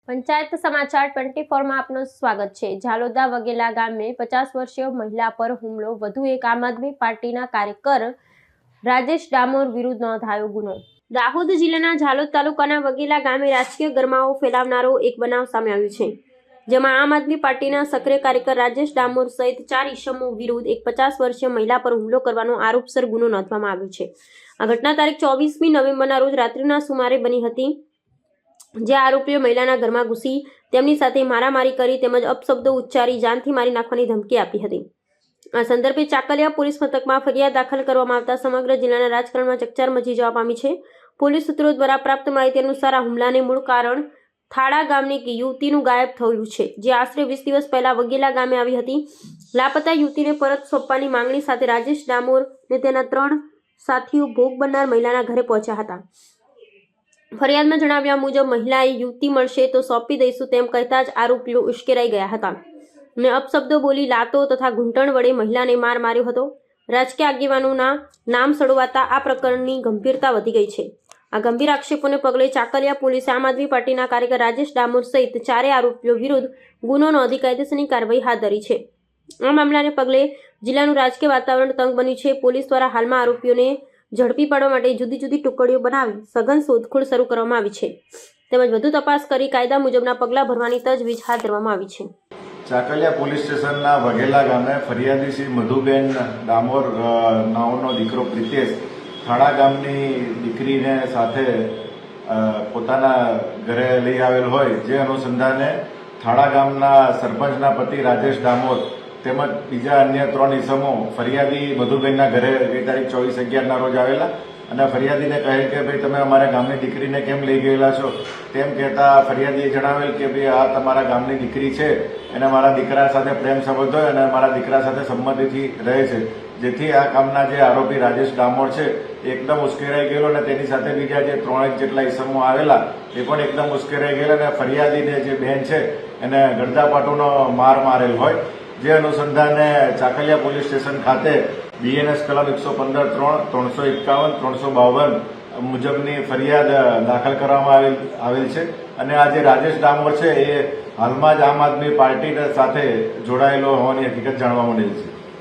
પંચાયત સમાચાર 24માં આપનું સ્વાગત છે। ઝાલોદા વગેલા ગામે 50 વર્ષીય મહિલા પર હુમલો, વધુ એક આમ આદમી પાર્ટીના કાર્યકર રાજેશ ડામોર વિરુદ્ધ નોંધાયો ગુનો। દાહોદ જિલ્લાના ઝાલોદ તાલુકાના વગેલા ગામે રાજકીય ગરમાવો ફેલાવનારો એક બનાવ સામે આવ્યો છે, જેમાં આમ આદમી પાર્ટીના સક્રિય કાર્યકર રાજેશ ડામોર સહિત 4 ઇસમો વિરુદ્ધ એક 50 વર્ષીય મહિલા પર હુમલો કરવાનો આરોપસર ગુનો નોંધવામાં આવ્યો છે। આ ઘટના તારીખ 24મી નવેમ્બરના રોજ રાત્રિના સુમારે બની હતી, જે આરોપીઓ મહિલાના ઘરમાં ઘૂસી તેમની સાથે મારામારી કરી તેમજ અપશબ્દો ઉચ્ચારી જાનથી મારી નાખવાની ધમકી આપી હતી। આ સંદર્ભે ચાકલિયા પોલીસ મથકમાં ફરિયાદ દાખલ કરવામાં આવતા સમગ્ર જિલ્લાના રાજકારણમાં ચકચાર મચી જવા પામી છે। પોલીસ સૂત્રો દ્વારા પ્રાપ્ત માહિતી અનુસાર આ હુમલાને મૂળ કારણ થાળા ગામની યુવતીનું ગાયબ થયું છે, જે આશરે 20 દિવસ પહેલા વગેલા ગામે આવી હતી। લાપતા યુવતીને પરત સોંપવાની માંગણી સાથે રાજેશ ડામોર અને તેના 3 સાથીઓ ભોગ બનનાર મહિલાના ઘરે પહોંચ્યા હતા। ફરિયાદમાં જણાવ્યા મુજબ મહિલાએ યુવતી મળશે તો સોંપી દઈશું તેમ કહેતા જ આરોપીઓ ઉશ્કેરાઈ ગયા હતા અને અપશબ્દો બોલી લાતો તથા ઘૂંટણ વડે મહિલાને માર માર્યો હતો। રાજકીય આગેવાનોના નામ સડવાતા આ પ્રકરણની ગંભીરતા વધી ગઈ છે। આ ગંભીર આક્ષેપોને પગલે ચાકલિયા પોલીસે આમ આદમી પાર્ટીના કાર્યકર રાજેશ ડામોર સહિત 4 આરોપીઓ વિરુદ્ધ ગુનો નોંધી કાયદેસરની કાર્યવાહી હાથ ધરી છે। આ મામલાને પગલે જિલ્લાનું રાજકીય વાતાવરણ તંગ બન્યું છે। પોલીસ દ્વારા હાલમાં આરોપીઓને ઝડપી પાડવા માટે જુદી જુદી ટુકડીઓ બનાવી સઘન શોધખોળ શરૂ કરવામાં આવી છે, તેમજ વધુ તપાસ કરી કાયદા મુજબના પગલાં ભરવાની તજવીજ હાથ ધરવામાં આવી છે। ચાકલિયા પોલીસ સ્ટેશનના વઘેલા ગામે ફરિયાદી શ્રી મધુબેન ડામોર નાઓનો દીકરો પ્રિતેશ થાળા ગામની દીકરીને સાથે પોતાના ઘરે લઈ આવેલ હોય, જે અનુસંધાને થાળા ગામના સરપંચના પતિ રાજેશ ડામોર તેમજ બીજા અન્ય 3 ઇસમો ફરિયાદી મધુબેનના ઘરે ગઈ તારીખ 24/11ના રોજ આવેલા અને ફરિયાદીને કહે કે ભાઈ તમે અમારા ગામની દીકરીને કેમ લઈ ગયેલા છો, તેમ કહેતા ફરિયાદીએ જણાવેલ કે ભાઈ આ તમારા ગામની દીકરી છે, એને મારા દીકરા સાથે પ્રેમ સંબંધ હોય અને મારા દીકરા સાથે સંમતિથી રહે છે, જેથી આ કામના જે આરોપી રાજેશ ડામોર છે એકદમ ઉશ્કેરાઈ ગયેલો અને તેની સાથે બીજા જે 3 જેટલા ઇસમો આવેલા એ પણ એકદમ ઉશ્કેરાઈ ગયેલા અને ફરિયાદીને જે બેન છે એને ગળદાપાટુનો માર મારેલ હોય, જે અનુસંધાને ચાકલિયા પોલીસ સ્ટેશન ખાતે BNS કલમ 115(3), 351, 352 મુજબની ફરિયાદ દાખલ કરવામાં આવેલ છે અને આ જે રાજેશ ડામોર છે એ હાલમાં જ આમ આદમી પાર્ટી સાથે જોડાયેલો હોવાની હકીકત જાણવા મળેલ છે।